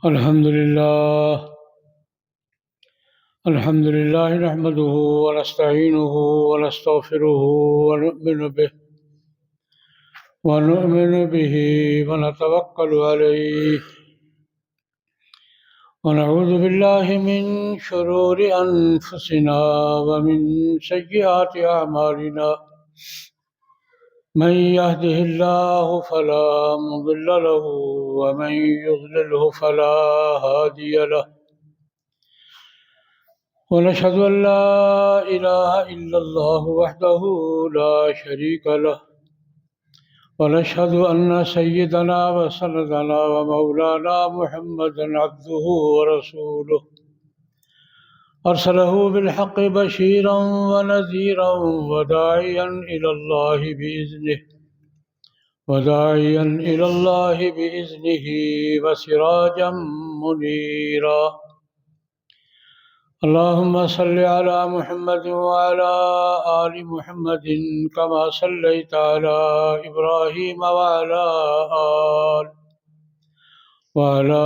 الحمد لله نحمده ونستعينه ونستغفره ونؤمن به ونتوكل عليه ونعوذ بالله من شرور أنفسنا ومن سيئات أعمالنا من يهده الله فلا مضل له ومن يضلله فلا هادي له ونشهد أن لا إله إلا الله وحده لا شريك له ونشهد أن سيدنا وسندنا ومولانا محمدا عبده ورسوله أرسله بالحق بشيرا ونذيرا وداعيا إلى الله بإذنه وسراجا منيرا. اللهم صل على محمد وعلى آل محمد كما صليت على إبراهيم وعلى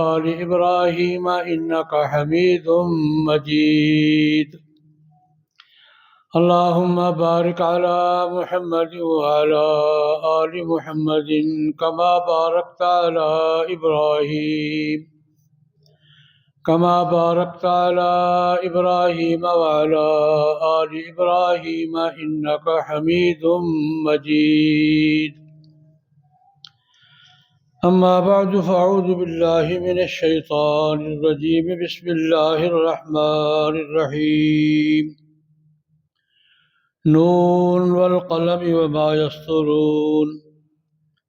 آل إبراهيم إنك حميد مجيد. اللهم بارك على محمد وعلى آل محمد كما باركت على إبراهيم وعلى آل إبراهيم إنك حميد مجيد. أما بعد فأعوذ بالله من الشيطان الرجيم. بسم الله الرحمن الرحيم. نون والقلم وما يسطرون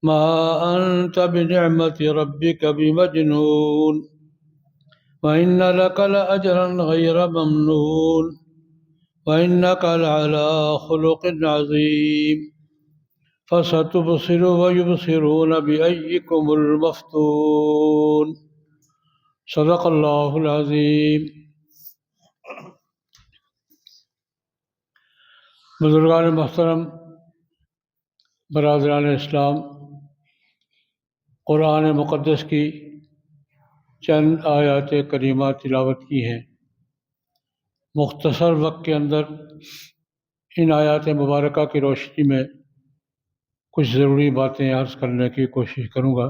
ما أنت بنعمة ربك بمجنون وإن لك لأجرا غير ممنون وإنك لعلى خلق عظيم. فستبصر ويبصرون بأيكم المفتون. صدق اللہ العظیم. بزرگان محترم، برادران اسلام، قرآن مقدس کی چند آیات کریمہ تلاوت کی ہیں. مختصر وقت کے اندر ان آیات مبارکہ کی روشنی میں کچھ ضروری باتیں عرض کرنے کی کوشش کروں گا.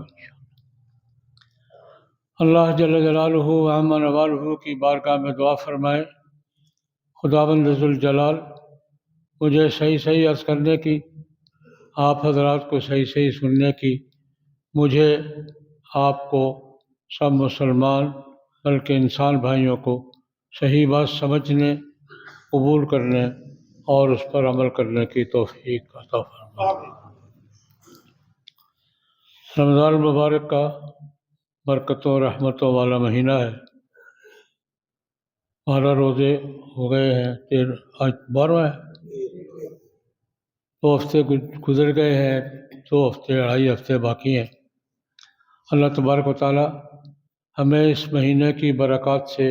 اللہ جل جلالہ و عم نوالہ کی بارگاہ میں دعا فرمائے، خداوند ذوالجلال مجھے صحیح عرض کرنے کی، آپ حضرات کو صحیح سننے کی، مجھے آپ کو سب مسلمان بلکہ انسان بھائیوں کو صحیح بات سمجھنے، قبول کرنے اور اس پر عمل کرنے کی توفیق عطا فرمائے. رمضان المبارک کا برکتوں رحمتوں والا مہینہ ہے. 12 روزے ہو گئے ہیں، آج 12واں ہے. 2 ہفتے گزر گئے ہیں، 2 ہفتے 2.5 ہفتے باقی ہیں. اللہ تبارک و تعالی ہمیں اس مہینے کی برکات سے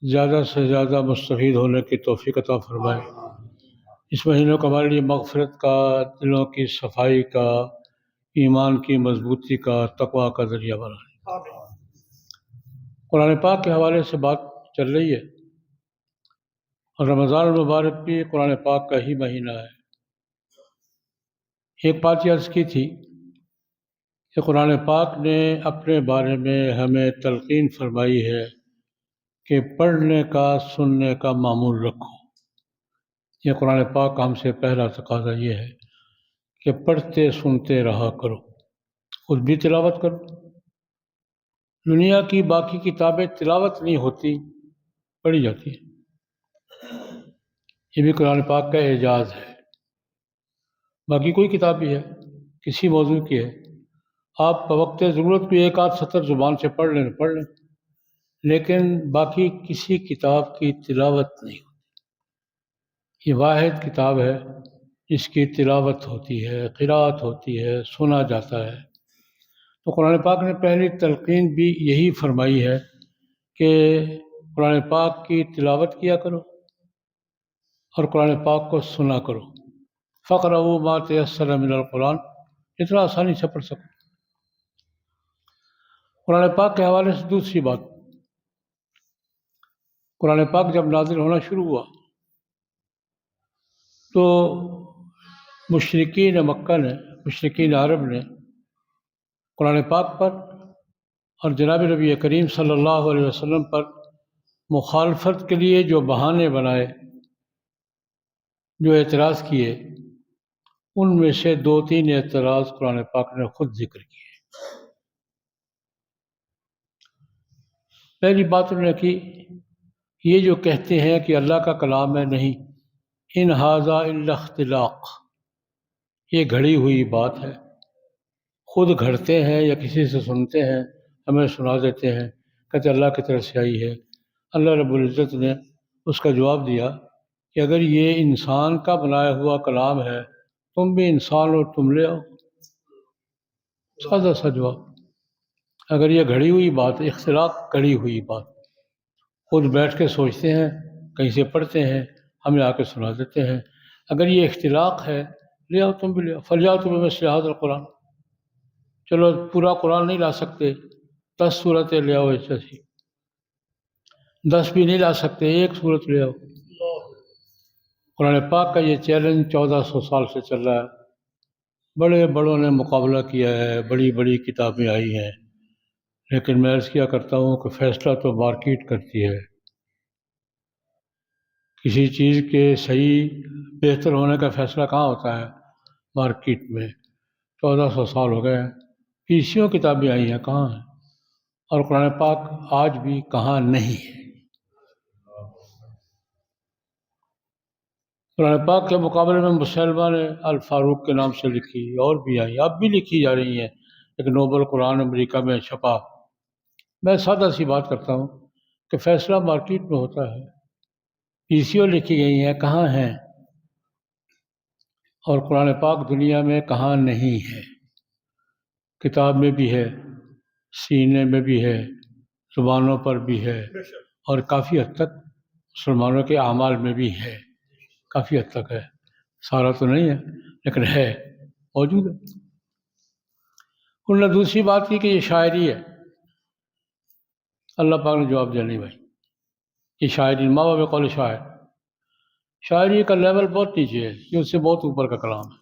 زیادہ مستفید ہونے کی توفیق عطا فرمائے. اس مہینے کو ہمارے لیے مغفرت کا، دلوں کی صفائی کا، ایمان کی مضبوطی کا، تقویٰ کا ذریعہ بنائے. قرآن پاک کے حوالے سے بات چل رہی ہے، اور رمضان المبارک بھی قرآن پاک کا ہی مہینہ ہے. ایک بات یہ عرض کی تھی کہ قرآن پاک نے اپنے بارے میں ہمیں تلقین فرمائی ہے کہ پڑھنے کا، سننے کا معمول رکھو. یہ قرآن پاک کا ہم سے پہلا تقاضا یہ ہے کہ پڑھتے سنتے رہا کرو، خود بھی تلاوت کرو. دنیا کی باقی کتابیں تلاوت نہیں ہوتی، پڑھی جاتی ہیں. یہ بھی قرآن پاک کا اعجاز ہے. باقی کوئی کتاب بھی ہے، کسی موضوع کی ہے، آپ بوقت ضرورت کو 1 آدھ سطر زبان سے پڑھ لیں، لیکن باقی کسی کتاب کی تلاوت نہیں ہوتی. یہ واحد کتاب ہے جس کی تلاوت ہوتی ہے، قرات ہوتی ہے، سنا جاتا ہے. تو قرآن پاک نے پہلی تلقین بھی یہی فرمائی ہے کہ قرآن پاک کی تلاوت کیا کرو اور قرآن پاک کو سنا کرو. فقرؤوا ما تیسر من القرآن، جتنا آسانی سے پڑھ سکو. قرآن پاک کے حوالے سے دوسری بات، قرآن پاک جب نازل ہونا شروع ہوا تو مشرکین مکہ نے، مشرکین عرب نے قرآن پاک پر اور جناب نبی کریم صلی اللہ علیہ وسلم پر مخالفت کے لیے جو بہانے بنائے، جو اعتراض کیے، ان میں سے 2-3 اعتراض قرآن پاک نے خود ذکر کیے۔ پہلی بات انہوں نے کی، یہ جو کہتے ہیں کہ اللہ کا کلام ہے، نہیں، ان ھذا الا اختلاق، یہ گھڑی ہوئی بات ہے، خود گھڑتے ہیں یا کسی سے سنتے ہیں، ہمیں سنا دیتے ہیں، کہتے اللہ کی طرف سے آئی ہے۔ اللہ رب العزت نے اس کا جواب دیا کہ اگر یہ انسان کا بنایا ہوا کلام ہے، تم بھی انسان ہو، تم لے آؤ، سادہ سا جواب۔ اگر یہ گھڑی ہوئی بات، اختلاق گھڑی ہوئی بات، خود بیٹھ کے سوچتے ہیں، کہیں سے پڑھتے ہیں، ہمیں آ کے سنا دیتے ہیں، اگر یہ اختلاق ہے، لے آؤ، تم بھی لے آؤ، فلیاتوا بمثل ھذا القرآن، چلو پورا قرآن نہیں لا سکتے، 10 صورتیں لے آؤ، ایسی 10 بھی نہیں لا سکتے، 1 صورت لے آؤ۔ قرآن پاک کا یہ چیلنج 1400 سال سے چل رہا ہے، بڑے بڑوں نے مقابلہ کیا ہے، بڑی بڑی کتابیں آئی ہیں، لیکن میں عرض کیا کرتا ہوں کہ فیصلہ تو مارکیٹ کرتی ہے۔ کسی چیز کے صحیح بہتر ہونے کا فیصلہ کہاں ہوتا ہے؟ مارکیٹ میں۔ 1400 سال ہو گئے ہیں، پیسیوں کتابیں آئی ہیں، کہاں ہیں؟ اور قرآن پاک آج بھی کہاں نہیں ہے۔ قرآن پاک کے مقابلے میں مسلمہ نے الفاروق کے نام سے لکھی، اور بھی آئی، اب بھی لکھی جا رہی ہیں، ایک نوبل قرآن امریکہ میں چھپا۔ میں سادہ سی بات کرتا ہوں کہ فیصلہ مارکیٹ میں ہوتا ہے، پیسیوں لکھی گئی ہیں، کہاں ہیں؟ اور قرآن پاک دنیا میں کہاں نہیں ہے؟ کتاب میں بھی ہے، سینے میں بھی ہے، زبانوں پر بھی ہے، اور کافی حد تک مسلمانوں کے اعمال میں بھی ہے، کافی حد تک ہے، سارا تو نہیں ہے لیکن ہے، موجود ہے۔ انہوں نے دوسری بات کی کہ یہ شاعری ہے۔ اللہ پاک نے جواب دیا، نہیں بھائی، یہ شاعری ما هو بقول شاعر، شاعری کا لیول بہت نیچے ہے، یہ اس سے بہت اوپر کا کلام ہے۔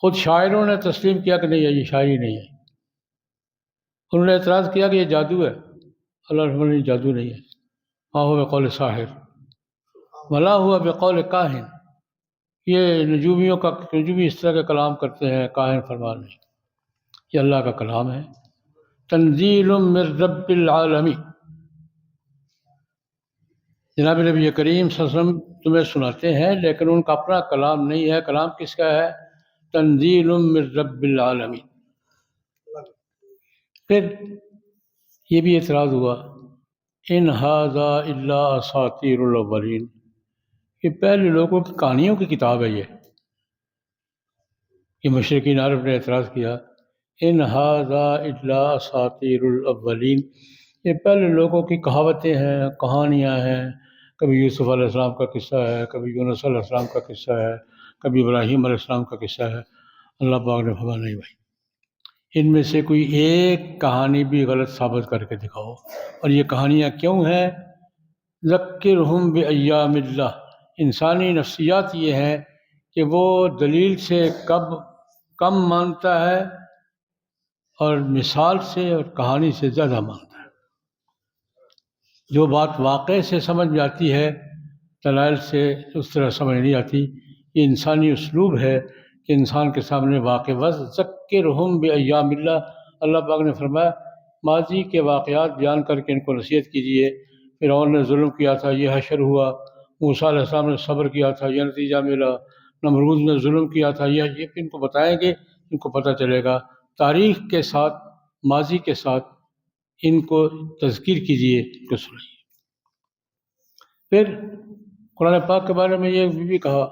خود شاعروں نے تسلیم کیا کہ نہیں، یہ شاعری نہیں ہے۔ انہوں نے اعتراض کیا کہ یہ جادو ہے، اللہ رحمٰ نے جادو نہیں ہے، ما هو بقول ساحر ولا هو بقول کاہن، یہ نجومی اس طرح کا کلام کرتے ہیں، کاہن فرمان نہیں، یہ اللہ کا کلام ہے، تنزیل من رب العالمین۔ جناب نبی کریم صلی اللہ علیہ وسلم تمہیں سناتے ہیں، لیکن ان کا اپنا کلام نہیں ہے، کلام کس کا ہے؟ تنزیل من رب العالمین۔ پھر یہ بھی اعتراض ہوا، ان ھذا الا اساطیر الاولین، یہ پہلے لوگوں کی کہانیوں کی کتاب ہے۔ یہ مشرکین عرب نے اعتراض کیا، ان ھذا الا اساطیر الاولین، یہ پہلے لوگوں کی کہاوتیں ہیں، کہانیاں ہیں، کبھی یوسف علیہ السلام کا قصہ ہے، کبھی یونس علیہ السلام کا قصہ ہے، کبھی ابراہیم علیہ السلام کا قصہ ہے۔ اللہ پاک نے فرمایا، نہیں بھائی، ان میں سے کوئی ایک کہانی بھی غلط ثابت کر کے دکھاؤ۔ اور یہ کہانیاں کیوں ہیں؟ ذکرہم بایام اللہ، انسانی نفسیات یہ ہیں کہ وہ دلیل سے کم مانتا ہے اور مثال سے اور کہانی سے زیادہ مانتا ہے۔ جو بات واقع سے سمجھ میں آتی ہے، دلائل سے اس طرح سمجھ نہیں آتی۔ یہ انسانی اسلوب ہے کہ انسان کے سامنے واقع ذکرہم بایام اللہ، اللہ پاک نے فرمایا ماضی کے واقعات بیان کر کے ان کو نصیحت کیجیے۔ فرعون نے ظلم کیا تھا، یہ حشر ہوا، موسیٰ علیہ السلام نے صبر کیا تھا، یہ نتیجہ ملا، نمرود نے ظلم کیا تھا، یہ ان کو بتائیں گے، ان کو پتہ چلے گا۔ تاریخ کے ساتھ، ماضی کے ساتھ ان کو تذکیر کیجیے، ان کو سنائیے۔ پھر قرآن پاک کے بارے میں یہ بھی کہا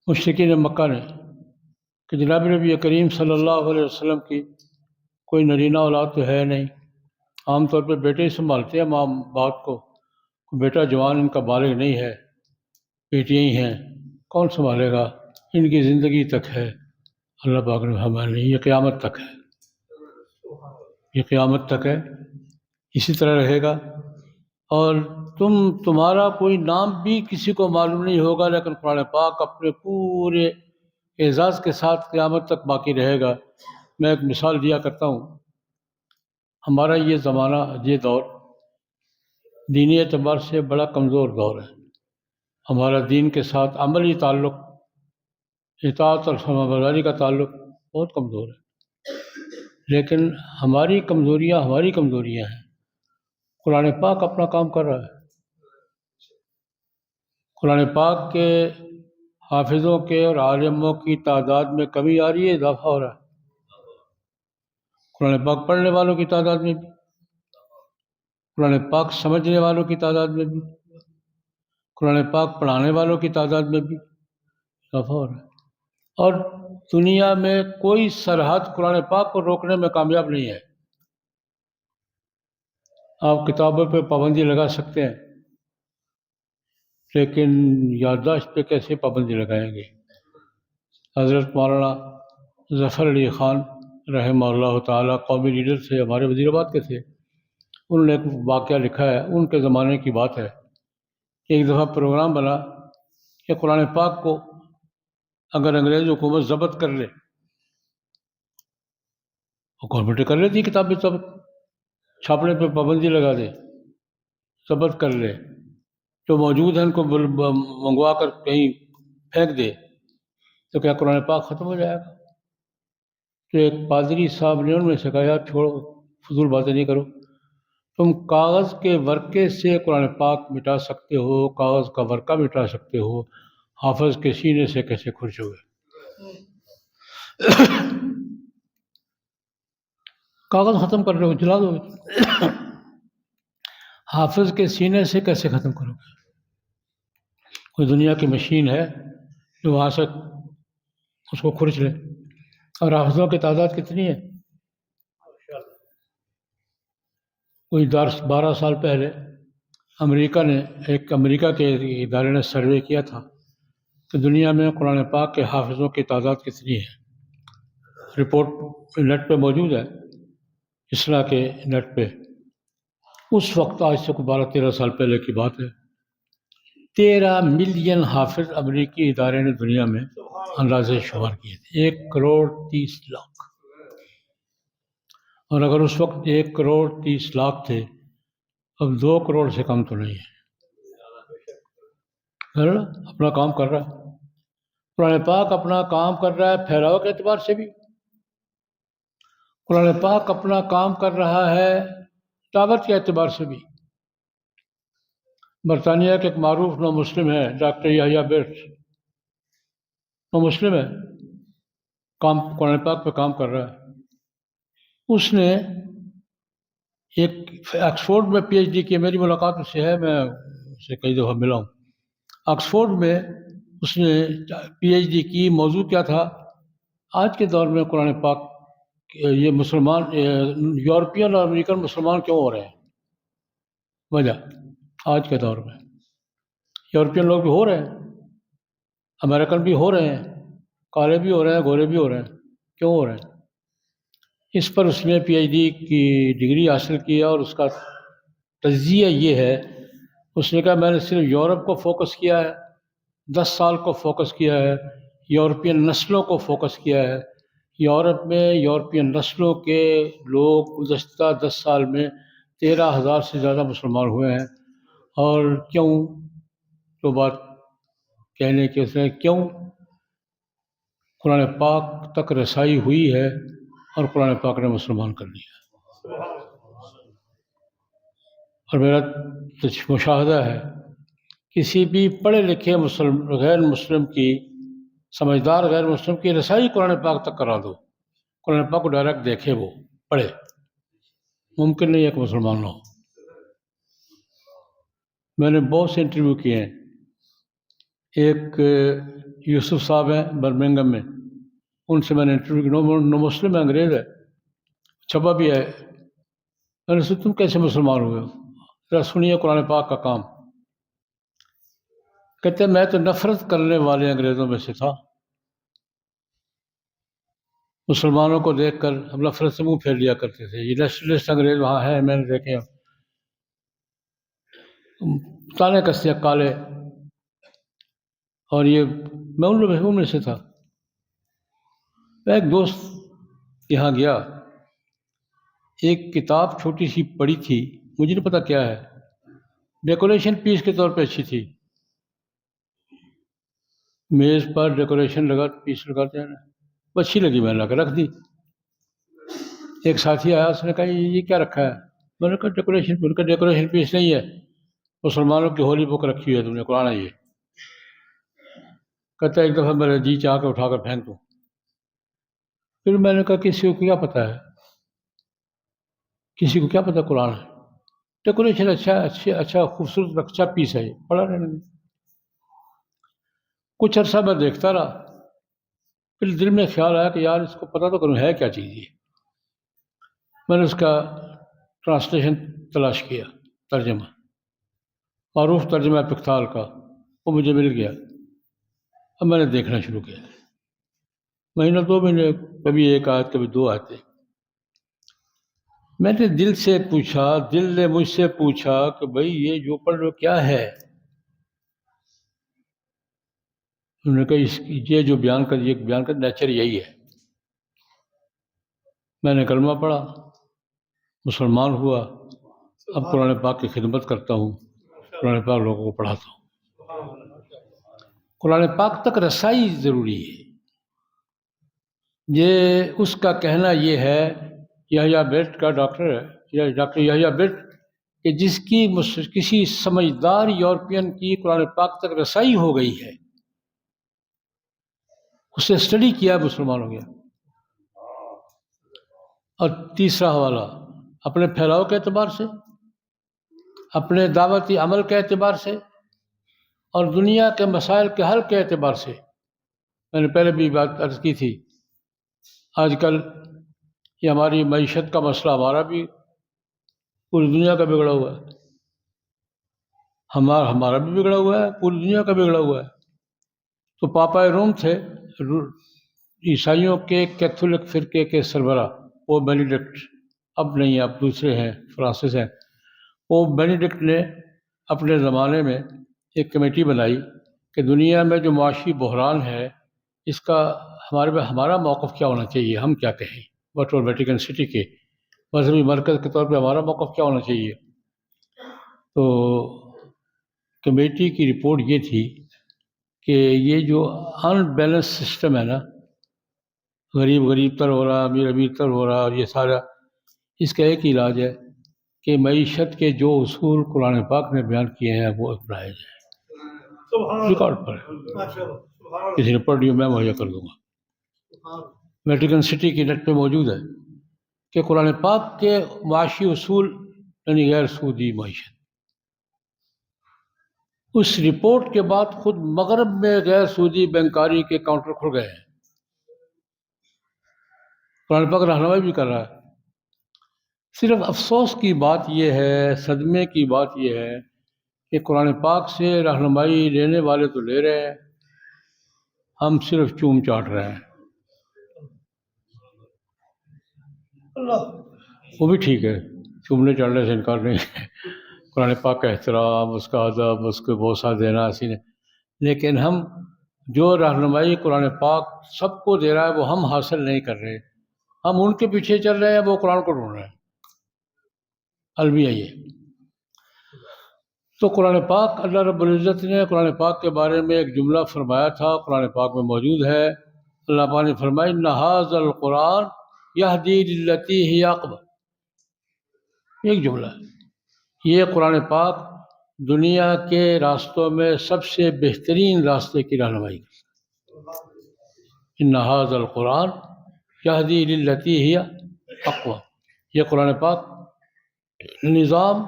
مشرکین مکہ نے کہ جناب نبی کریم صلی اللہ علیہ وسلم کی کوئی نرینہ اولاد تو ہے نہیں، عام طور پہ بیٹے ہی سنبھالتے ہیں ماں باپ کو، بیٹا جوان ان کا بالغ نہیں ہے، بیٹیاں ہی ہیں، کون سنبھالے گا؟ ان کی زندگی تک ہے۔ اللہ پاک نے ہمارے نہیں، یہ قیامت تک ہے۔ یہ قیامت تک ہے، اسی طرح رہے گا. اور تمہارا کوئی نام بھی کسی کو معلوم نہیں ہوگا، لیکن قرآن پاک اپنے پورے اعزاز کے ساتھ قیامت تک باقی رہے گا. میں ایک مثال دیا کرتا ہوں. ہمارا یہ زمانہ، یہ دور دینی اعتبار سے بڑا کمزور دور ہے. ہمارا دین کے ساتھ عملی تعلق، اطاعت اور فرمانبرداری کا تعلق بہت کمزور ہے. لیکن ہماری کمزوریاں ہیں. قرآن پاک اپنا کام کر رہا ہے. قرآن پاک کے حافظوں کے اور عالموں کی تعداد میں کمی آ رہی ہے، اضافہ ہو رہا ہے. قرآن پاک پڑھنے والوں کی تعداد میں بھی، قرآن پاک سمجھنے والوں کی تعداد میں بھی، قرآن پاک پڑھانے والوں کی تعداد میں بھی اضافہ ہو رہا ہے. اور دنیا میں کوئی سرحد قرآن پاک کو روکنے میں کامیاب نہیں ہے. آپ کتابوں پہ پابندی لگا سکتے ہیں، لیکن یادداشت پہ کیسے پابندی لگائیں گے؟ حضرت مولانا ظفر علی خان رحمہ اللہ تعالیٰ قومی لیڈر تھے، ہمارے وزیر آباد کے تھے. انہوں نے ایک واقعہ لکھا ہے، ان کے زمانے کی بات ہے. ایک دفعہ پروگرام بنا کہ قرآن پاک کو اگر انگریز حکومت ضبط کر لے، گورنمنٹ کر لیتی کتابیں ضبط، چھاپنے پہ پابندی لگا دے، ضبط کر لے، جو موجود ہیں ان کو منگوا کر کہیں پھینک دے، تو کیا قرآن پاک ختم ہو جائے گا؟ تو ایک پادری صاحب نے ان میں سے کہا، یار چھوڑو، فضول باتیں نہیں کرو. تم کاغذ کے ورقے سے قرآن پاک مٹا سکتے ہو، کاغذ کا ورقہ مٹا سکتے ہو، حافظ کے سینے سے کیسے خوش ہوئے؟ کاغذ ختم کر رہے ہو، جلا دو. حافظ کے سینے سے کیسے ختم کرو گے؟ کوئی دنیا کی مشین ہے جو وہاں سے اس کو کھرچ لے؟ اور حافظوں کی تعداد کتنی ہے؟ کوئی 12 سال پہلے امریکہ کے ادارے نے سروے کیا تھا کہ دنیا میں قرآن پاک کے حافظوں کی تعداد کتنی ہے. رپورٹ نیٹ پہ موجود ہے، اصلاح کے نیٹ پہ. اس وقت آج سے 12-13 سال پہلے کی بات ہے، 13 ملین حافظ امریکی ادارے نے دنیا میں اندازے شمار کیے تھے. 1,30,00,000. اور اگر اس وقت 1,30,00,000 تھے، اب 2 کروڑ سے کم تو نہیں ہے. اپنا کام کر رہا ہے قرآن پاک، اپنا کام کر رہا ہے پھیلاؤ کے اعتبار سے بھی. قرآن پاک اپنا کام کر رہا ہے دعوت کے اعتبار سے بھی. برطانیہ کے ایک معروف نو مسلم ہے، ڈاکٹر یحییٰ بیٹس، نو مسلم ہے، قرآن پاک پہ کام کر رہا ہے. اس نے ایک آکسفورڈ میں پی ایچ ڈی کی، میری ملاقات اس سے ہے، میں اس سے کئی دفعہ ملا ہوں. آکسفورڈ میں اس نے پی ایچ ڈی کی. موضوع کیا تھا؟ آج کے دور میں قرآن پاک یہ مسلمان، یورپین اور امریکن مسلمان کیوں ہو رہے ہیں؟ وجہ آج کے دور میں یورپین لوگ بھی ہو رہے ہیں، امریکن بھی ہو رہے ہیں، کالے بھی ہو رہے ہیں، گورے بھی ہو رہے ہیں. کیوں ہو رہے ہیں؟ اس پر اس نے پی ایچ ڈی کی ڈگری حاصل کی، اور اس کا تجزیہ یہ ہے، اس نے کہا میں نے صرف یورپ کو فوکس کیا ہے، 10 سال کو فوکس کیا ہے، یورپین نسلوں کو فوکس کیا ہے. یورپ میں یورپین نسلوں کے لوگ گزشتہ 10 سال میں 13,000 سے زیادہ مسلمان ہوئے ہیں. اور کیوں؟ تو بات کہنے کی اس نے کیوں قرآن پاک تک رسائی ہوئی ہے اور قرآن پاک نے مسلمان کر دیا. اور میرا مشاہدہ ہے، کسی بھی پڑھے لکھے غیر مسلم کی، سمجھدار غیر مسلم کی رسائی قرآن پاک تک کرا دو، قرآن پاک کو ڈائریکٹ دیکھے، وہ پڑھے، ممکن نہیں ہے کہ مسلمان نہ ہو. میں نے بہت سے انٹرویو کیے ہیں. ایک یوسف صاحب ہیں برمنگم میں، ان سے میں نے انٹرویو کیا. نو مسلم ہے، انگریز ہے، چھپا بھی ہے. میں نے سوچا تم کیسے مسلمان ہوئے ہو؟ ذرا سنیے قرآن پاک کا کام. کہتے ہیں میں تو نفرت کرنے والے انگریزوں میں سے تھا، مسلمانوں کو دیکھ کر ہم نفرت سے منہ پھیر لیا کرتے تھے. یہ نیشنلسٹ انگریز وہاں ہے، میں نے دیکھے تانے کسے کالے، اور یہ میں ان لوگوں میں سے تھا. میں ایک دوست یہاں گیا، ایک کتاب چھوٹی سی پڑھی تھی، مجھے نہیں پتا کیا ہے، ڈیکوریشن پیس کے طور پہ اچھی تھی. میز پر ڈیکوریشن لگا، پیس لگاتے ہیں نا، اچھی لگی، میں نے لا کے رکھ دی. ایک ساتھی آیا، اس نے کہا یہ کیا رکھا ہے؟ میں نے کہا ڈیکوریشن. ان کا ڈیکوریشن پیس نہیں ہے، مسلمانوں کی ہولی بک رکھی ہوئی ہے، تم نے قرآن ہے یہ. کہتا ہے ایک دفعہ میرا جی چاہ کے اٹھا کر پھینک دوں. پھر میں نے کہا کسی کو کیا پتہ ہے، کسی کو کیا پتہ قرآن ہے. ڈیکوریشن اچھا خوبصورت اچھا پیس ہے، یہ پڑھا رہنے دیں. کچھ عرصہ میں دیکھتا رہا، پھر دل میں خیال آیا کہ یار اس کو پتہ تو کروں ہے کیا چیز یہ. میں نے اس کا ٹرانسلیشن تلاش کیا، ترجمہ، معروف ترجمہ پکتال کا، وہ مجھے مل گیا. اب میں نے دیکھنا شروع کیا، مہینہ 2 مہینے، کبھی ایک آیت کبھی 2 آیتیں. میں نے دل سے پوچھا، دل نے مجھ سے پوچھا کہ بھائی یہ جو پڑھ رہے ہو کیا ہے؟ انہوں نے کہا یہ جو بیان کر نیچر یہی ہے. میں نے کلمہ پڑھا، مسلمان ہوا، اب قرآن پاک کی خدمت کرتا ہوں، قرآن پاک لوگوں کو پڑھاتا ہوں. قرآن پاک تک رسائی ضروری ہے. یہ اس کا کہنا یہ ہے، یحییٰ بٹ کا ڈاکٹر ہے، ڈاکٹر یحییٰ بٹ، کہ جس کی کسی سمجھدار یورپین کی قرآن پاک تک رسائی ہو گئی ہے، اس نے اسٹڈی کیا مسلمان ہو گیا. اور تیسرا حوالہ اپنے پھیلاؤ کے اعتبار سے، اپنے دعوتی عمل کے اعتبار سے، اور دنیا کے مسائل کے حل کے اعتبار سے. میں نے پہلے بھی بات عرض کی تھی، آج کل یہ ہماری معیشت کا مسئلہ ہمارا بھی پوری دنیا کا بگڑا ہوا ہے، ہمارا بھی بگڑا ہوا ہے، پوری دنیا کا بگڑا ہوا ہے. تو پاپا روم تھے عیسائیوں کے کیتھولک فرقے کے سربراہ، وہ بینیڈکٹ، اب نہیں، اب دوسرے ہیں، فرانسس ہیں. وہ بینیڈکٹ نے اپنے زمانے میں ایک کمیٹی بنائی کہ دنیا میں جو معاشی بحران ہے، اس کا ہمارا موقف کیا ہونا چاہیے، ہم کیا کہیں، بطور ویٹیکن سٹی کے مذہبی مرکز کے طور پہ ہمارا موقف کیا ہونا چاہیے. تو کمیٹی کی رپورٹ یہ تھی کہ یہ جو ان بیلنس سسٹم ہے نا، غریب تر ہو رہا، امیر تر ہو رہا، اور یہ سارا، اس کا ایک علاج ہے کہ معیشت کے جو اصول قرآن پاک نے بیان کیے ہیں وہ اپنائے جائیں. ریکارڈ پر ہے، کسی نے پڑھ لیا، میں مہیا کر دوں گا، ویٹیکن سٹی کی نیٹ پہ موجود ہے، کہ قرآن پاک کے معاشی اصول یعنی غیر سودی معیشت. اس رپورٹ کے بعد خود مغرب میں غیر سودی بینکاری کے کاؤنٹر کھل گئے ہیں. قرآن پاک رہنمائی بھی کر رہا ہے. صرف افسوس کی بات یہ ہے، صدمے کی بات یہ ہے کہ قرآن پاک سے رہنمائی لینے والے تو لے رہے ہیں، ہم صرف چوم چاٹ رہے ہیں. وہ بھی ٹھیک ہے، چومنے چاٹنے سے انکار نہیں ہے، قرآن پاک کا احترام، اس کا ادب، اس کو بوسہ دینا اسی نے، لیکن ہم جو رہنمائی قرآن پاک سب کو دے رہا ہے وہ ہم حاصل نہیں کر رہے، ہم ان کے پیچھے چل رہے ہیں، وہ قرآن کو ڈھونڈ رہے ہیں. المیہ یہ. تو قرآن پاک، اللہ رب العزت نے قرآن پاک کے بارے میں ایک جملہ فرمایا تھا، قرآن پاک میں موجود ہے. اللہ پاک نے فرمایا ان ھذا القرآن یہدی للتی ہی اقوم. ایک جملہ ہے، یہ قرآن پاک دنیا کے راستوں میں سب سے بہترین راستے کی رہنمائی کرتا ہے. ان ھذا القرآن یہدی للتی ہی اقوم. یہ قرآن پاک نظام،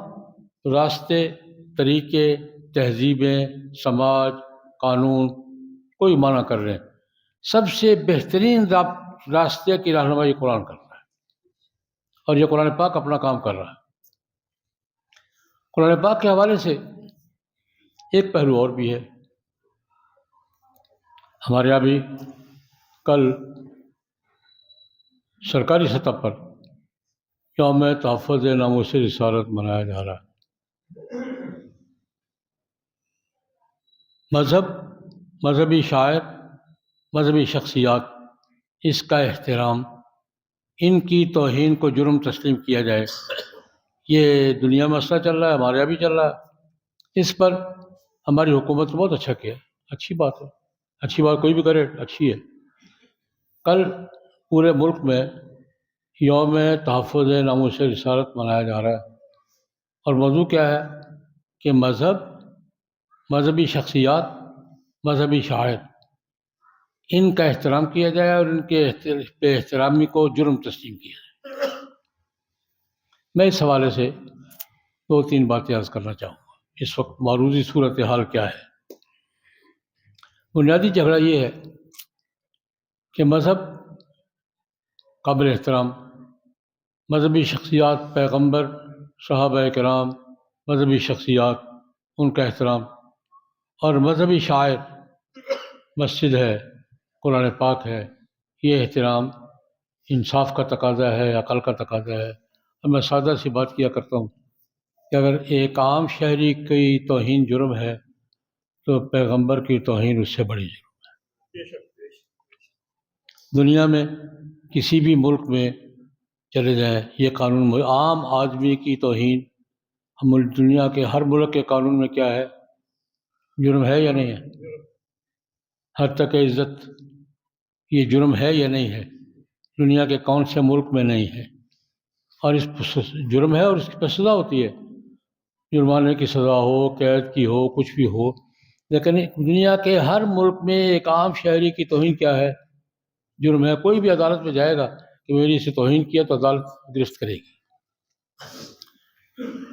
راستے، طریقے، تہذیبیں، سماج، قانون، کوئی معنی کر رہے ہیں، سب سے بہترین راستے کی رہنمائی قرآن کر رہا ہے، اور یہ قرآن پاک اپنا کام کر رہا ہے. قرآن پاک کے حوالے سے ایک پہلو اور بھی ہے. ہمارے یہاں بھی کل سرکاری سطح پر یوم تحفظ ناموس رسالت منایا جا رہا ہے۔ مذہب، مذہبی شاعر، مذہبی شخصیات، اس کا احترام، ان کی توہین کو جرم تسلیم کیا جائے، یہ دنیا میں مسئلہ چل رہا ہے، ہمارے یہاں بھی چل رہا ہے۔ اس پر ہماری حکومت نے بہت اچھا کیا، اچھی بات ہے، اچھی بات کوئی بھی کرے اچھی ہے۔ کل پورے ملک میں یوم تحفظ ناموس رسالت منایا جا رہا ہے، اور موضوع کیا ہے کہ مذہب، مذہبی شخصیات، مذہبی شاعر، ان کا احترام کیا جائے اور ان کے بے احترامی کو جرم تسلیم کیا جائے۔ میں اس حوالے سے دو تین باتیں عرض کرنا چاہوں گا۔ اس وقت معروضی صورتحال کیا ہے؟ بنیادی جھگڑا یہ ہے کہ مذہب قابل احترام، مذہبی شخصیات، پیغمبر، صحابہ کرام، مذہبی شخصیات، ان کا احترام، اور مذہبی شاعر، مسجد ہے، قرآن پاک ہے، یہ احترام انصاف کا تقاضا ہے، عقل کا تقاضا ہے۔ اور میں سادہ سی بات کیا کرتا ہوں کہ اگر ایک عام شہری کی توہین جرم ہے تو پیغمبر کی توہین اس سے بڑی جرم ہے۔ دنیا میں کسی بھی ملک میں چلے جائیں یہ قانون، عام آدمی کی توہین ہم دنیا کے ہر ملک کے قانون میں کیا ہے؟ جرم ہے یا نہیں ہے؟ حد تک عزت یہ جرم ہے یا نہیں ہے؟ دنیا کے کون سے ملک میں نہیں ہے؟ اور اس جرم ہے اور اس کی سزا ہوتی ہے، جرمانے کی سزا ہو، قید کی ہو، کچھ بھی ہو، لیکن دنیا کے ہر ملک میں ایک عام شہری کی توہین کیا ہے؟ جرم ہے۔ کوئی بھی عدالت میں جائے گا کہ میری سے توہین کیا تو عدالت گرفت کرے گی،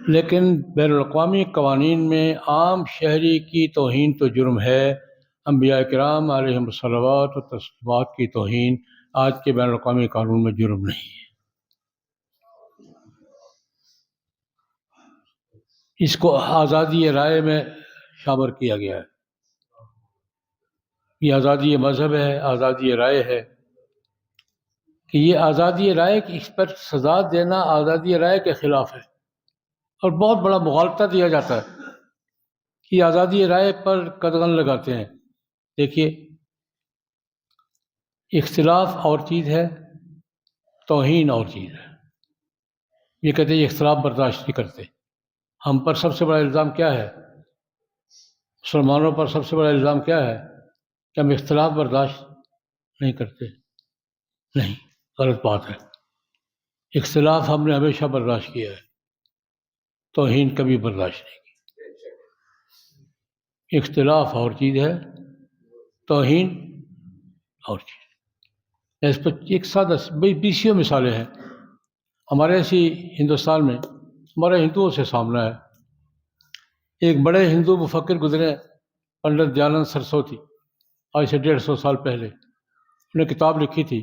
لیکن بین الاقوامی قوانین میں عام شہری کی توہین تو جرم ہے۔ انبیاء کرام علیہم الصلوات و تسلیمات کی توہین آج کے بین الاقوامی قانون میں جرم نہیں ہے۔ اس کو آزادی رائے میں شامل کیا گیا ہے۔ یہ آزادی مذہب ہے، آزادی رائے ہے کہ یہ آزادی رائے کی اس پر سزا دینا آزادی رائے کے خلاف ہے، اور بہت بڑا مغالطہ دیا جاتا ہے کہ آزادی رائے پر قدغن لگاتے ہیں۔ دیکھیے، اختلاف اور چیز ہے، توہین اور چیز ہے۔ یہ کہتے ہیں یہ اختلاف برداشت نہیں کرتے۔ ہم پر سب سے بڑا الزام کیا ہے؟ مسلمانوں پر سب سے بڑا الزام کیا ہے؟ کہ ہم اختلاف برداشت نہیں کرتے۔ نہیں، غلط بات ہے۔ اختلاف ہم نے ہمیشہ برداشت کیا ہے، توہین کبھی برداشت نہیں کی۔ اختلاف اور چیز ہے، توہین اور چیز۔ اس پر ایک سادہ بیسیوں مثالیں ہیں ہمارے ایسی ہندوستان میں، ہمارے ہندوؤں سے سامنا ہے۔ ایک بڑے ہندو مفکر گزرے، پنڈت دیانند سرسوتی، آج سے 150 سال پہلے۔ انہوں نے کتاب لکھی تھی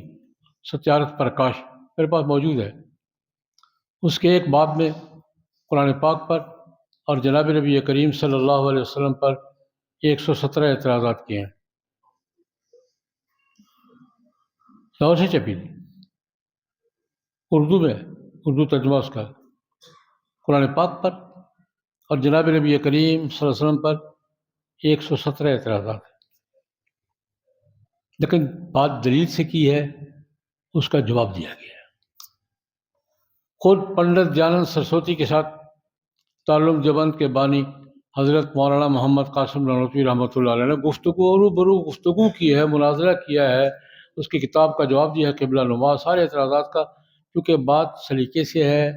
ستیارتھ پرکاش، میرے پاس موجود ہے۔ اس کے ایک باب میں قرآن پاک پر اور جناب نبی کریم صلی اللہ علیہ وسلم پر 117 اعتراضات کیے ہیں۔ لاہور سے چھپی تھی، اردو میں، اردو ترجمہ اس کا، قرآن پاک پر اور جناب نبی کریم صلی اللہ علیہ وسلم پر 117 اعتراضات ہیں۔ لیکن بات دلیل سے کی ہے، اس کا جواب دیا گیا ہے۔ خود پنڈت دیانند سرسوتی کے ساتھ تعلق دیوبند کے بانی حضرت مولانا محمد قاسم نانوتوی رحمۃ اللہ علیہ نے گفتگو کی ہے، مناظرہ کیا ہے، اس کی کتاب کا جواب دیا ہے قبلہ نما سارے اعتراضات کا، کیونکہ بات سلیقے سے ہے،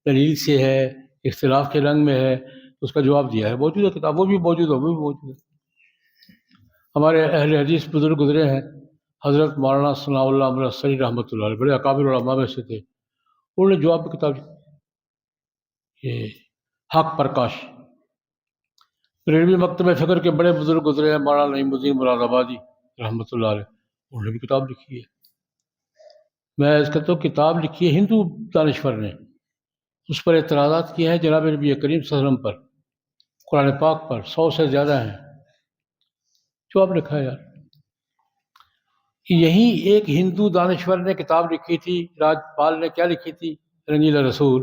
دلیل سے ہے، اختلاف کے رنگ میں ہے، اس کا جواب دیا ہے، موجود ہے کتاب، وہ بھی موجود ہے۔ ہمارے اہل حدیث بزرگ گزرے ہیں، حضرت مولانا ثناء اللہ امرتسری رحمۃ اللہ علیہ، بڑے اکابر علماء میں سے تھے، انہوں نے جواب کی کتاب یہ حق پرکاش۔ بریلوی مکتبہ فکر کے بڑے بزرگ گزرے ہیں، مولانا نعیم الدین مراد آبادی رحمۃ اللہ علیہ، انہوں نے بھی کتاب لکھی ہے۔ میں اس کا تو کتاب لکھی ہے ہندو دانشور نے، اس پر اعتراضات کیے ہیں جناب نبی کریم صلی اللہ علیہ وسلم پر، قرآن پاک پر 100 سے زیادہ ہیں، جواب لکھا ہے یار۔ یہی ایک ہندو دانشور نے کتاب لکھی تھی، راج پال نے کیا لکھی تھی؟ رنگیلا رسول۔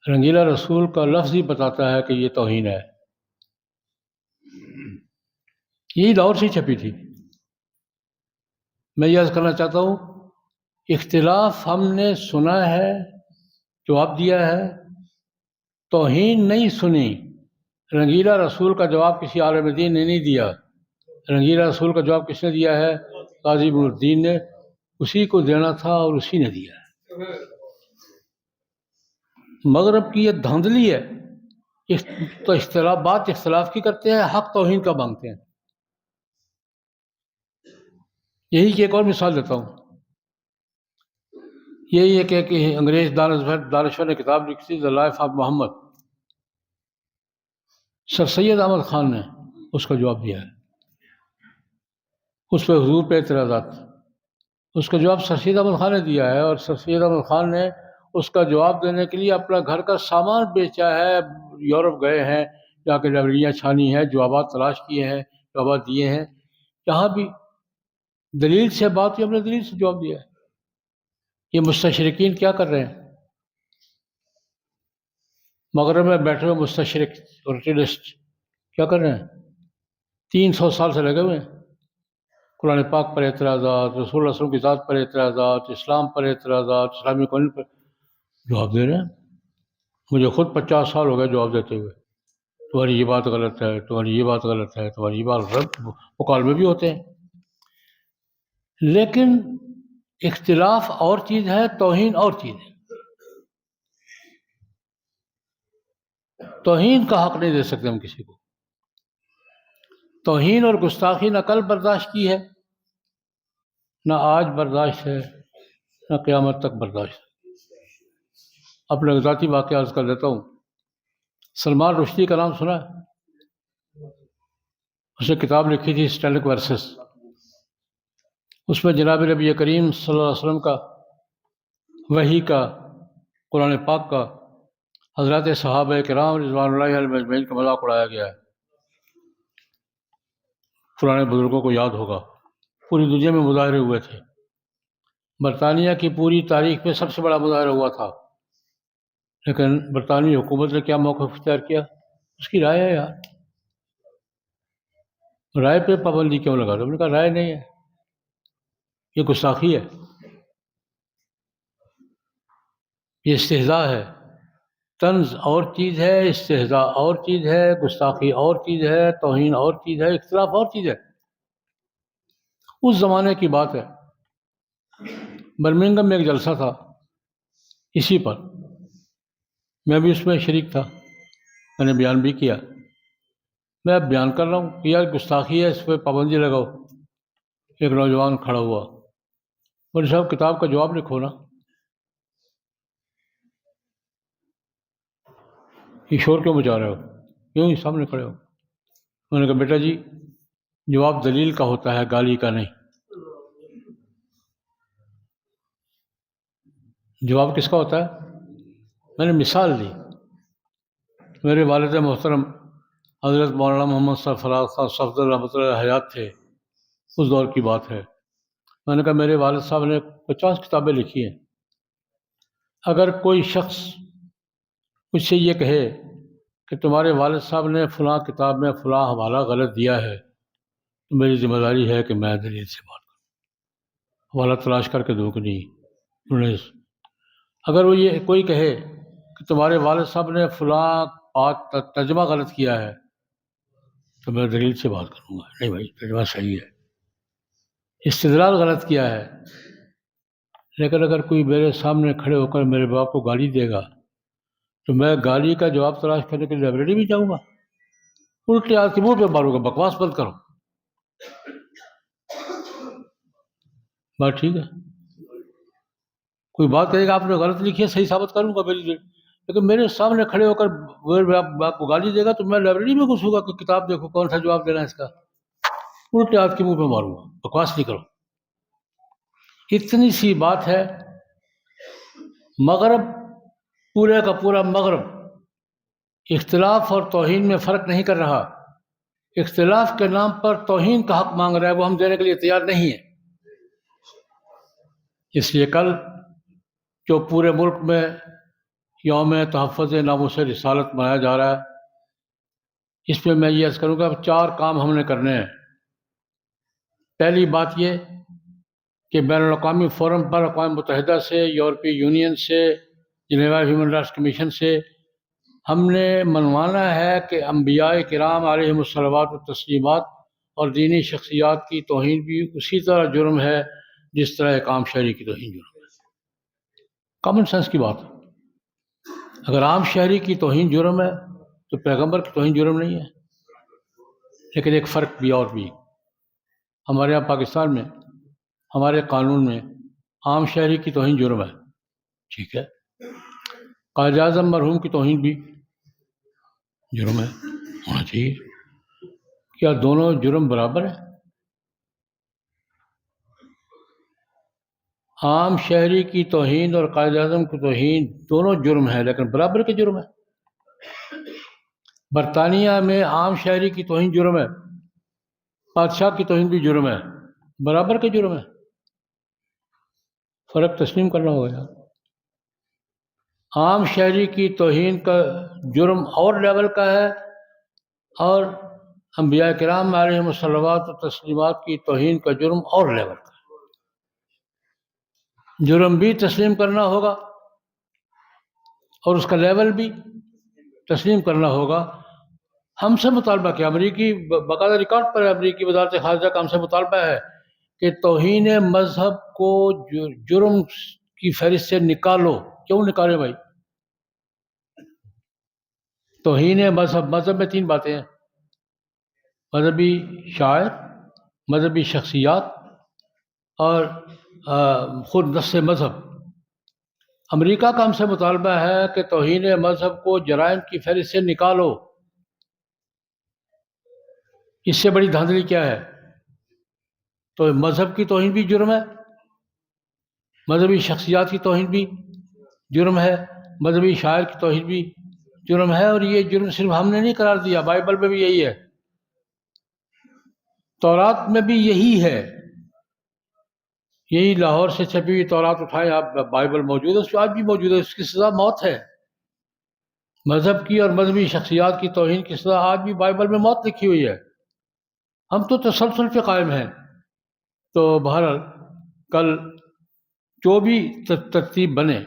رنگیلا رسول کا لفظ ہی بتاتا ہے کہ یہ توہین ہے۔ یہی لاہور سے چھپی تھی۔ میں یہ عرض کرنا چاہتا ہوں، اختلاف ہم نے سنا ہے، جواب دیا ہے، توہین نہیں سنی۔ رنگیلا رسول کا جواب کسی عالم دین نے نہیں دیا۔ رنگیلا رسول کا جواب کس نے دیا ہے؟ قاضی ابن الدین نے۔ اسی کو دینا تھا اور اسی نے دیا ہے۔ مغرب کی یہ دھاندلی ہے، تو بات اختلاف کی کرتے ہیں، حق توہین کا مانگتے ہیں۔ یہی کی ایک اور مثال دیتا ہوں۔ یہی ہے کہ انگریز دانشور نے کتاب لکھی تھی، دا لائف آف محمد۔ سر سید احمد خان نے اس کا جواب دیا ہے۔ اس پہ حضور پہ اعتراضات، اس کا جواب سر سید احمد خان نے دیا ہے، اور سر سید احمد خان نے اس کا جواب دینے کے لیے اپنا گھر کا سامان بیچا ہے، یورپ گئے ہیں، جا کے لائبریریاں چھانی ہیں، جوابات تلاش کیے ہیں، جوابات دیے ہیں۔ یہاں بھی دلیل سے بات ہوئی، ہم نے دلیل سے جواب دیا ہے۔ یہ مستشرقین کیا کر رہے ہیں؟ مغرب میں بیٹھے ہوئے مستشرق اورٹلسٹ کیا کر رہے ہیں؟ 300 سال سے لگے ہوئے ہیں۔ قرآن پاک پر اعتراضات، رسول اللہ صلی اللہ علیہ وسلم کی ذات پر اعتراضات، اسلام پر اعتراضات، اسلامی قانون پر جواب دے رہے ہیں۔ مجھے خود 50 سال ہو گئے جواب دیتے ہوئے، تمہاری یہ بات غلط ہے، تمہاری یہ بات غلط ہے، تمہاری یہ بات غلط، مکالمے بھی ہوتے ہیں۔ لیکن اختلاف اور چیز ہے، توہین اور چیز ہے۔ توہین کا حق نہیں دے سکتے ہم کسی کو۔ توہین اور گستاخی نہ کل برداشت کی ہے، نہ آج برداشت ہے، نہ قیامت تک برداشت ہے۔ اپنے ذاتی واقعہ عرض کر دیتا ہوں۔ سلمان رشدی کا نام سنا ہے؟ اس نے کتاب لکھی تھی اسٹینک ورسز۔ اس میں جناب نبی کریم صلی اللہ علیہ وسلم کا، وحی کا، قرآن پاک کا، حضرات صحابہ کرام رضوان اللہ علیہم اجمعین کا مذاق اڑایا گیا ہے۔ پرانے بزرگوں کو یاد ہوگا، پوری دنیا میں مظاہرے ہوئے تھے۔ برطانیہ کی پوری تاریخ میں سب سے بڑا مظاہرہ ہوا تھا، لیکن برطانوی حکومت نے کیا موقف اختیار کیا؟ اس کی رائے ہے یار، رائے پہ پابندی کیوں لگا دو؟ ہم نے کہا رائے نہیں ہے، یہ گستاخی ہے، یہ استہزاء ہے۔ طنز اور چیز ہے، استہزاء اور چیز ہے، گستاخی اور چیز ہے، توہین اور چیز ہے، اختلاف اور چیز ہے۔ اس زمانے کی بات ہے، برمنگھم میں ایک جلسہ تھا اسی پر، میں بھی اس میں شریک تھا، میں نے بیان بھی کیا۔ میں اب بیان کر رہا ہوں کہ یار گستاخی ہے، اس پہ پابندی لگاؤ۔ ایک نوجوان کھڑا ہوا، بولے صاحب کتاب کا جواب لکھو نا، یہ شور کیوں مچا رہے ہو، کیوں ہی سامنے کھڑے ہو؟ میں نے کہا بیٹا جی جواب دلیل کا ہوتا ہے، گالی کا نہیں۔ جواب کس کا ہوتا ہے؟ میں نے مثال دی، میرے والد محترم حضرت مولانا محمد سرفراز خان صفدر رحمۃ اللہ حیات تھے، اس دور کی بات ہے۔ میں نے کہا میرے والد صاحب نے 50 کتابیں لکھی ہیں، اگر کوئی شخص مجھ سے یہ کہے کہ تمہارے والد صاحب نے فلاں کتاب میں فلاں حوالہ غلط دیا ہے، تو میری ذمہ داری ہے کہ میں دلیل سے بات کروں، حوالہ تلاش کر کے دوں کہ نہیں۔ اگر وہ یہ کوئی کہے کہ تمہارے والد صاحب نے فلاں بات ترجمہ غلط کیا ہے، تو میں دلیل سے بات کروں گا، نہیں بھائی ترجمہ صحیح ہے، استدلال غلط کیا ہے۔ لیکن اگر کوئی میرے سامنے کھڑے ہو کر میرے باپ کو گالی دے گا تو میں گالی کا جواب تلاش کرنے کے لیے لائبریری بھی جاؤں گا، الٹے ہاتھ کے منہ پہ ماروں گا، بکواس بند کرو۔ بات ٹھیک ہے؟ کوئی بات کہے گا آپ نے غلط لکھی ہے، صحیح ثابت کروں گا میری، لیکن میرے سامنے کھڑے ہو کر باپ کو گالی دے گا تو میں لائبریری میں گھسوں گا کہ کتاب دیکھو کون سا جواب دینا ہے اس کا، الٹے ہاتھ کے منہ پہ ماروں گا، بکواس نہیں کرو۔ اتنی سی بات ہے، مغرب، پورے کا پورا مغرب اختلاف اور توہین میں فرق نہیں کر رہا۔ اختلاف کے نام پر توہین کا حق مانگ رہا ہے، وہ ہم دینے کے لیے تیار نہیں ہیں۔ اس لیے کل جو پورے ملک میں یوم تحفظ ناموس رسالت منایا جا رہا ہے، اس میں یہ عرض کروں گا 4 کام ہم نے کرنے ہیں۔ پہلی بات یہ کہ بین الاقوامی فورم پر اقوام متحدہ سے، یورپی یونین سے، جنیوا ہیومن رائٹس کمیشن سے ہم نے منوانا ہے کہ انبیاء کرام علیہم الصلوات والتسلیمات اور دینی شخصیات کی توہین بھی اسی طرح جرم ہے جس طرح ایک عام شہری کی توہین جرم ہے۔ کامن سینس کی بات ہے۔ اگر عام شہری کی توہین جرم ہے تو پیغمبر کی توہین جرم نہیں ہے۔ لیکن ایک فرق بھی اور بھی، ہمارے یہاں پاکستان میں ہمارے قانون میں عام شہری کی توہین جرم ہے، ٹھیک ہے، قائد اعظم مرحوم کی توہین بھی جرم ہے، ہونا چاہیے۔ کیا دونوں جرم برابر ہیں؟ عام شہری کی توہین اور قائد اعظم کی توہین دونوں جرم ہیں، لیکن برابر کے جرم ہے۔ برطانیہ میں عام شہری کی توہین جرم ہے، بادشاہ کی توہین بھی جرم ہے، برابر کے جرم ہے۔ فرق تسلیم کرنا ہوگا یار۔ عام شہری کی توہین کا جرم اور لیول کا ہے، اور انبیاء کرام علیہم الصلوات و تسلیمات کی توہین کا جرم اور لیول کا ہے۔ جرم بھی تسلیم کرنا ہوگا اور اس کا لیول بھی تسلیم کرنا ہوگا۔ ہم سے مطالبہ کیا، امریکی باقاعدہ ریکارڈ پر ہے، امریکی وزارت خارجہ کا ہم سے مطالبہ ہے کہ توہین مذہب کو جرم کی فہرست سے نکالو۔ کیوں نکالے بھائی؟ توہین مذہب میں 3 باتیں ہیں: مذہبی شاعر، مذہبی شخصیات اور خود نفس مذہب۔ امریکہ کا ہم سے مطالبہ ہے کہ توہین مذہب کو جرائم کی فہرست سے نکالو۔ اس سے بڑی دھاندلی کیا ہے؟ تو مذہب کی توہین بھی جرم ہے، مذہبی شخصیات کی توہین بھی جرم ہے، مذہبی شاعر کی توہین بھی جرم ہے، اور یہ جرم صرف ہم نے نہیں قرار دیا، بائبل میں بھی یہی ہے، تورات میں بھی یہی ہے۔ یہی لاہور سے چھپی ہوئی تورات اٹھائیں آپ، بائبل موجود ہے، اس میں آج بھی موجود ہے، اس کی سزا موت ہے۔ مذہب کی اور مذہبی شخصیات کی توہین کی سزا آج بھی بائبل میں موت لکھی ہوئی ہے۔ ہم تو تسلسل پہ قائم ہیں۔ تو بہرحال کل جو بھی ترتیب بنے،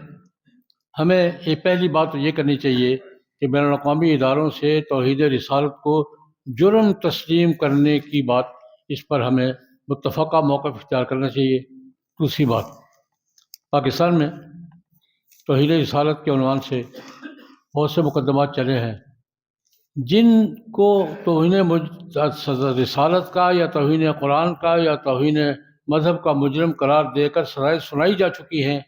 ہمیں یہ پہلی بات تو یہ کرنی چاہیے کہ بین الاقوامی اداروں سے توحید رسالت کو جرم تسلیم کرنے کی بات، اس پر ہمیں متفقہ موقف اختیار کرنا چاہیے۔ دوسری بات، پاکستان میں توحید رسالت کے عنوان سے بہت سے مقدمات چلے ہیں، جن کو توہین رسالت کا یا توہین قرآن کا یا توہین مذہب کا مجرم قرار دے کر سزائیں سنائی جا چکی ہیں،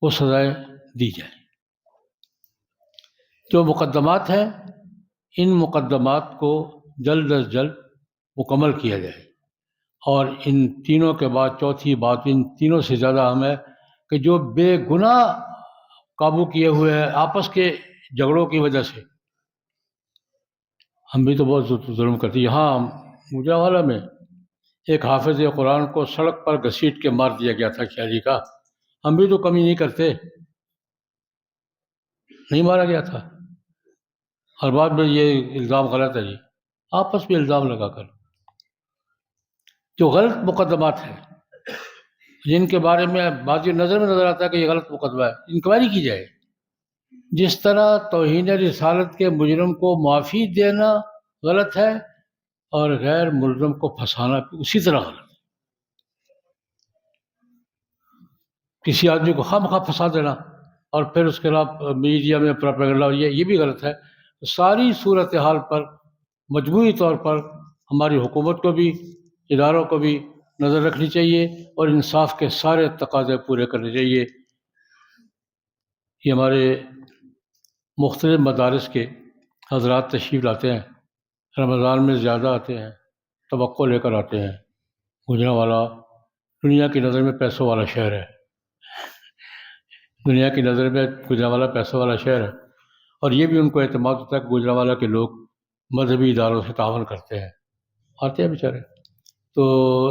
وہ سزائیں دی جائیں۔ جو مقدمات ہیں، ان مقدمات کو جلد از جلد مکمل کیا جائے، اور ان تینوں کے بعد چوتھی بات، ان تینوں سے زیادہ اہم ہے کہ جو بے گناہ قابو کیے ہوئے ہیں آپس کے جھگڑوں کی وجہ سے، ہم بھی تو بہت ظلم کرتے ہیں۔ یہاں گوجرانوالہ میں ایک حافظ قرآن کو سڑک پر گھسیٹ کے مار دیا گیا تھا، شہری کا، ہم بھی تو کمی نہیں کرتے، نہیں مارا گیا تھا؟ ہر بات میں یہ الزام غلط ہے جی، آپس میں الزام لگا کر جو غلط مقدمات ہیں، جن کے بارے میں بازی نظر میں نظر آتا ہے کہ یہ غلط مقدمہ ہے، انکوائری کی جائے۔ جس طرح توہین رسالت کے مجرم کو معافی دینا غلط ہے اور غیر ملزم کو پھنسانا بھی اسی طرح غلط ہے۔ کسی آدمی کو خواہ مخواہ پھنسا دینا اور پھر اس کے خلاف میڈیا میں پروپیگنڈا، یہ بھی غلط ہے۔ ساری صورتحال پر مجموعی طور پر ہماری حکومت کو بھی، اداروں کو بھی نظر رکھنی چاہیے اور انصاف کے سارے تقاضے پورے کرنے چاہیے۔ یہ ہمارے مختلف مدارس کے حضرات تشریف لاتے ہیں، رمضان میں زیادہ آتے ہیں، توقع لے کر آتے ہیں۔ گوجرانوالہ دنیا کی نظر میں پیسوں والا شہر ہے، دنیا کی نظر میں گوجرانوالہ پیسوں والا شہر ہے، اور یہ بھی ان کو اعتماد ہوتا ہے کہ گوجرانوالہ کے لوگ مذہبی اداروں سے تعاون کرتے ہیں، آتے ہیں بیچارے۔ تو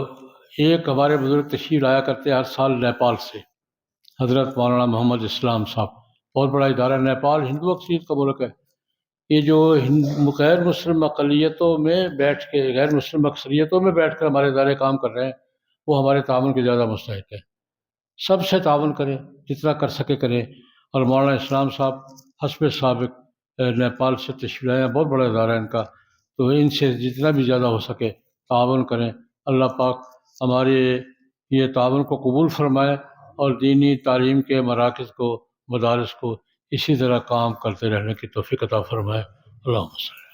ایک ہمارے بزرگ تشریف لایا کرتے ہیں ہر سال نیپال سے، حضرت مولانا محمد اسلام صاحب، بہت بڑا ادارہ ہے۔ نیپال ہندو اکثریت کا ملک ہے۔ یہ جو غیر مسلم اقلیتوں میں بیٹھ کے، غیر مسلم اکثریتوں میں بیٹھ کر ہمارے ادارے کام کر رہے ہیں، وہ ہمارے تعاون کے زیادہ مستحق ہے۔ سب سے تعاون کریں، جتنا کر سکے کریں۔ اور مولانا اسلام صاحب حسب سابق نیپال سے تشریف لائے ہیں، بہت بڑا ادارہ ہے ان کا، تو ان سے جتنا بھی زیادہ ہو سکے تعاون کریں۔ اللہ پاک ہمارے یہ تعاون کو قبول فرمائے اور دینی تعلیم کے مراکز کو، مدارس کو اسی طرح کام کرتے رہنے کی توفیق عطا فرمائے۔ اللہم صلی